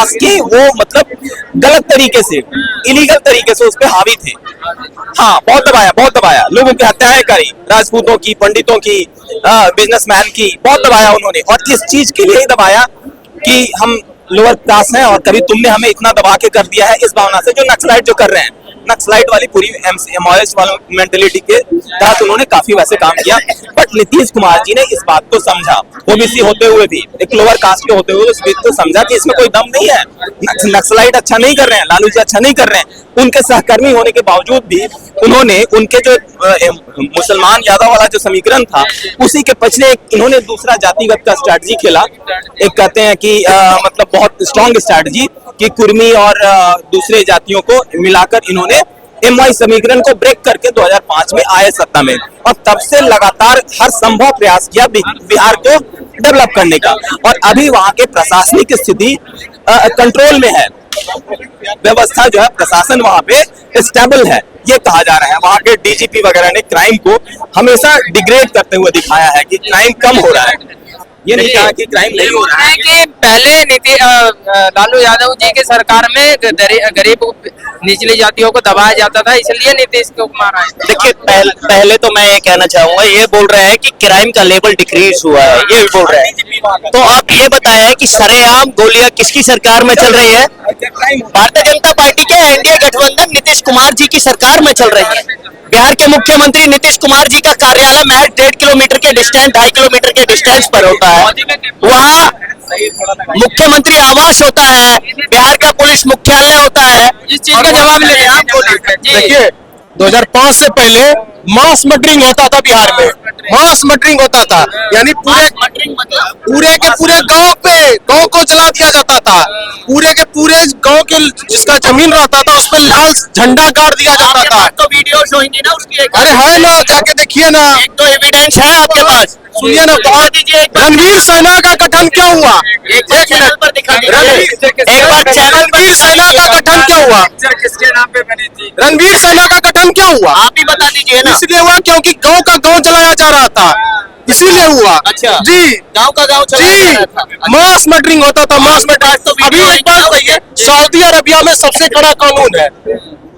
Cast के वो मतलब गलत तरीके से, इलीगल तरीके से उस पर हावी थे। हाँ, बहुत दबाया, लोगों की हत्याएं करी, राजपूतों की, पंडितों की, बिजनेसमैन की, बहुत दबाया उन्होंने। और इस चीज के लिए ही दबाया कि हम लोअर क्लास हैं और कभी तुमने हमें इतना दबा के कर दिया है, इस भावना से। जो नक्सलाइट जो कर रहे हैं, नक्सलाइट वाली पूरी एमओएस वाली मेंटेलिटी के तहत उन्होंने काफी वैसे काम किया। बट नीतीश कुमार जी ने इस बात को समझा, ओबीसी होते हुए भी, एक लोअर कास्ट के होते हुए इस बात को समझा कि इसमें कोई दम नहीं है, नक्सलाइट अच्छा नहीं कर रहे हैं, लालू जी अच्छा नहीं कर रहे हैं। उनके सहकर्मी होने के बावजूद भी उन्होंने उनके जो मुसलमान यादव वाला जो समीकरण था, उसी के पछले इन्होंने दूसरा जातिगत का स्ट्रैटेजी खेला। एक कहते हैं कि मतलब बहुत स्ट्रॉन्ग स्ट्रैटेजी कि कुर्मी और दूसरे जातियों को मिलाकर इन्होंने एमवाई समीकरण को ब्रेक करके 2005 में आए सत्ता में, और तब से लगातार हर संभव प्रयास किया बिहार को डेवलप करने का। और अभी वहां के प्रशासनिक स्थिति कंट्रोल में है, व्यवस्था जो है, प्रशासन वहां पे स्टेबल है, ये कहा जा रहा है। वहां के डीजीपी वगैरह ने क्राइम को हमेशा डिग्रेड करते हुए दिखाया है कि क्राइम कम हो रहा है, ये नहीं कहा कि क्राइम नहीं हो रहा है। कि पहले लालू यादव जी की सरकार में गरीब निचली जातियों को दबाया जाता था, इसलिए नीतीश कुमार आए। देखिए, पहले तो मैं ये कहना चाहूंगा, ये बोल रहे हैं कि क्राइम का लेवल डिक्रीज हुआ है, ये बोल रहे हैं। तो आप ये बताएं कि सरेआम गोलियां किसकी सरकार में चल रही है? भारतीय जनता पार्टी के एनडीए गठबंधन नीतीश कुमार जी की सरकार में चल रही है। बिहार के मुख्यमंत्री नीतीश कुमार जी का कार्यालय महज 1.5 किलोमीटर के डिस्टेंस, 2.5 किलोमीटर के डिस्टेंस पर होता है। वहाँ मुख्यमंत्री आवास होता है, बिहार का पुलिस मुख्यालय होता है। इस चीज का जवाब ले आप बोलिए। देखिए, 2005 से पहले मास मर्डरिंग होता था बिहार में, मास मर्डरिंग होता था, यानी पूरे के पूरे गांव को जला दिया जाता था। पूरे के पूरे गांव के जिसका जमीन रहता था उस पर लाल झंडा गाड़ दिया जाता था। तो वीडियोस होंगी ना उसकी? अरे है ना, जाके देखिए ना। एक तो एविडेंस है आपके पास? सुनिए ना, बहुत रणवीर सेना का गठन क्या हुआ? एक चैनल पर दिखा दीजिए, एक बार चैनल रणवीर सेना का गठन क्या हुआ? किसके नाम पे बनी थी? रणवीर सेना का गठन क्या हुआ? आप ही बता दीजिए ना। इसलिए हुआ क्योंकि गांव का गांव जलाया जा रहा था, इसीलिए हुआ। अच्छा जी, गांव का गांव चलाया जा रहा था। मास मर्डरिंग होता था, मास मर्डरिंग। तो अभी एक बात कहिए, सऊदी अरबिया में सबसे कड़ा कानून है,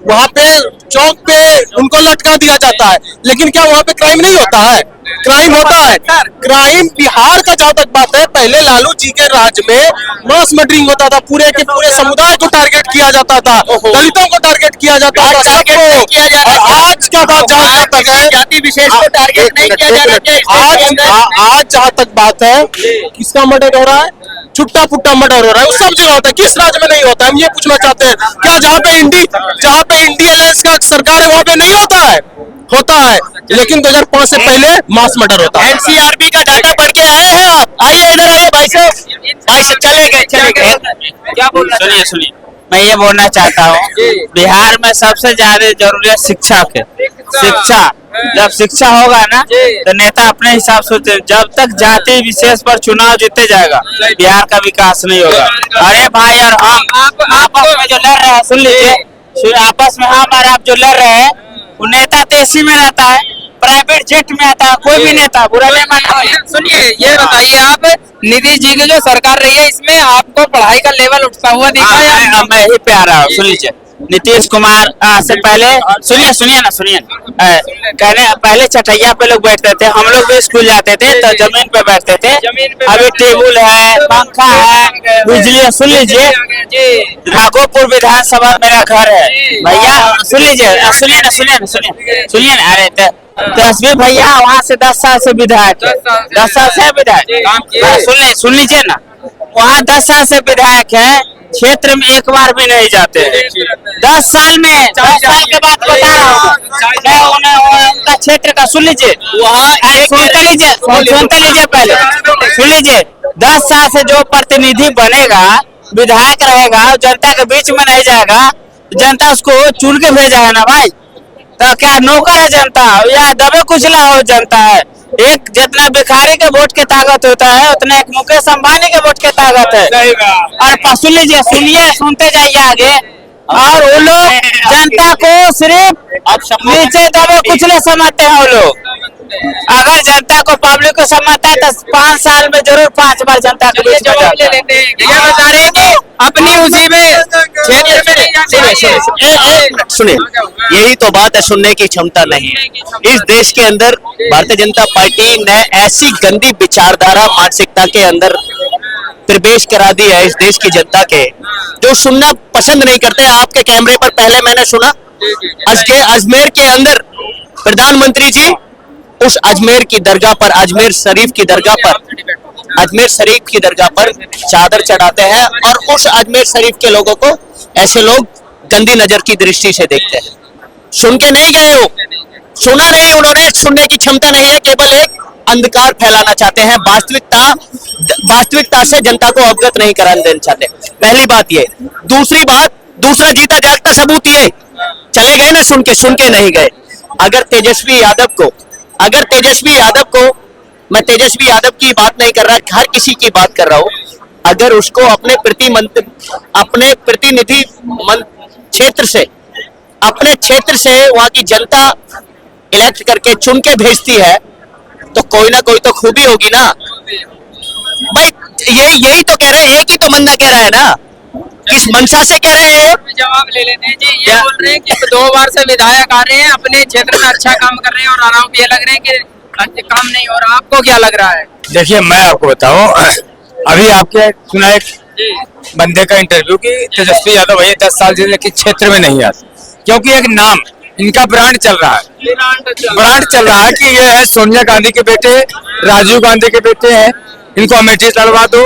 वहाँ पे चौक पे उनको लटका दिया जाता है, लेकिन क्या वहाँ पे क्राइम नहीं होता है? क्राइम होता है। क्राइम बिहार का जहाँ तक बात है, पहले लालू जी के राज में मास मर्डरिंग होता था, पूरे के पूरे समुदाय को टारगेट किया जाता था, दलितों को टारगेट किया जाता था, सबको। और आज क्या बात जहाँ तक है, जाति विशेष को टारगेट नहीं किया जा रहा है। आज जहाँ तक बात है, किसका मर्डर हो रहा है? छुट्टा पुट्टा मर्डर हो रहा है, वो सब जगह होता है। किस राज्य में नहीं होता है? हम ये पूछना चाहते हैं। क्या जहाँ पे इंडिया अलायंस का सरकार है वहाँ पे नहीं होता है? होता है, लेकिन 2005 से पहले मास मर्डर होता है। एनसीआरबी का डाटा पढ़ के आए हैं आप? आइए इधर आइए भाई साहब, चले गए। क्या बोलना? सुनिए, मैं ये बोलना चाहता हूँ, बिहार में सबसे ज्यादा जरूरत शिक्षा के। शिक्षा, जब शिक्षा होगा ना तो नेता अपने हिसाब से, जब तक जाति विशेष पर चुनाव जीते जाएगा बिहार का विकास नहीं होगा। अरे भाई, और हम आपस में जो लड़ रहे हैं, सुन लीजिए, आपस में हम और आप जो लड़ रहे हैं, वो नेता तो एसी में रहता है, प्राइवेट जेट में आता है, कोई भी नेता बुरा नहीं मानता। सुनिए, ये बताइए आप, नीतीश जी की जो सरकार रही है, इसमें आपको पढ़ाई का लेवल उठता हुआ दिखा है? मैं यही पे आ रहा हूँ, सुन लीजिए। नीतीश कुमार से पहले सुनिए कहने पहले चटैया पे लोग बैठते थे, हम लोग भी स्कूल जाते थे तो जमीन पे बैठते थे। अभी टेबल है, पंखा है, बिजली। सुन लीजिए, राघोपुर विधानसभा मेरा घर है भैया। सुन लीजिए, सुनिए ना। अरे तस्वीर भैया वहाँ से 10 साल से विधायक है, 10 साल से विधायक। सुन लीजिए ना, वहाँ 10 साल से विधायक है, क्षेत्र में एक बार भी नहीं जाते। 10 साल के बाद बता रहा हूँ उनका क्षेत्र का। सुन लीजिए, सुनते लीजिए पहले, सुन लीजिए। 10 साल से जो प्रतिनिधि बनेगा, विधायक रहेगा, जनता के बीच में नहीं जाएगा, जनता उसको चुन के भेजा है ना भाई। तो क्या नौकर है जनता या दबे कुचला हो जनता है? एक जितना भिखारी के वोट की ताकत होता है, उतना एक मुकेश अंबानी के वोट की ताकत है। और सुन लीजिए, सुनते जाइए आगे। और वो लोग जनता को सिर्फ नीचे दबे कुचले समझते हैं वो लोग। अगर जनता को, पब्लिक को समझता है तो 5 साल में जरूर 5 बार जनता के बीच में जाता है। ये बता रहे हैं कि अपनी उसी में क्षेत्र में नहीं जाते हैं। सुनिए, यही तो बात है, सुनने की क्षमता नहीं है इस देश के अंदर। भारतीय जनता पार्टी ने ऐसी गंदी विचारधारा मानसिकता के अंदर प्रवेश करा दी है इस देश की जनता के, जो सुनना पसंद नहीं करते। आपके कैमरे पर पहले मैंने सुना अजमेर के अंदर प्रधानमंत्री जी उस अजमेर की दरगाह पर, अजमेर शरीफ की दरगाह पर, अजमेर शरीफ की दरगाह पर चादर चढ़ाते हैं और उस अजमेर शरीफ के लोगों को ऐसे लोग गंदी नजर की दृष्टि से देखते हैं। सुन के नहीं गए हो, सुना नहीं उन्होंने, सुनने की क्षमता नहीं है, केवल एक अंधकार फैलाना चाहते हैं, वास्तविकता से जनता को अवगत नहीं कराने देना चाहते। पहली बात ये। दूसरी बात, दूसरा जीता जागता सबूत ये, चले गए ना सुन के नहीं गए। अगर तेजस्वी यादव को मैं तेजस्वी यादव की बात नहीं कर रहा, हर किसी की बात कर रहा हूं, अगर उसको अपने प्रतिनिधि क्षेत्र से, अपने क्षेत्र से वहां की जनता इलेक्ट करके चुन के भेजती है, तो कोई ना कोई तो खूबी होगी ना भाई। यही तो कह रहे हैं, एक ही तो बंदा कह रहा है ना, किस मंशा से कह रहे हैं। जवाब ले लेते हैं जी। ये बोल रहे हैं कि 2 बार से विधायक आ रहे हैं, अपने क्षेत्र में अच्छा काम कर रहे हैं, और आराम ये लग रहे हैं कि अच्छे काम नहीं हो रहा। आपको क्या लग रहा है? देखिए, मैं आपको बताऊं, अभी आपके सुना एक बंदे का इंटरव्यू कि तेजस्वी यादव भैया 10 साल से लेकिन क्षेत्र में नहीं आते, क्योंकि एक नाम इनका ब्रांड चल रहा है, ब्रांड चल रहा है कि ये है सोनिया गांधी के बेटे, राजीव गांधी के बेटे हैं, इनको अमेठी लड़वा दो,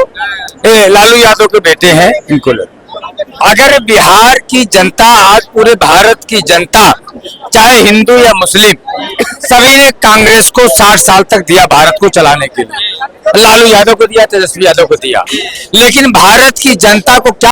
लालू यादव के बेटे हैं, इनको लो। अगर बिहार की जनता, आज पूरे भारत की जनता, चाहे हिंदू या मुस्लिम, सभी ने कांग्रेस को 60 साल तक दिया भारत को चलाने के लिए। लालू यादव को दिया, तेजस्वी यादव को दिया, लेकिन भारत की जनता को क्या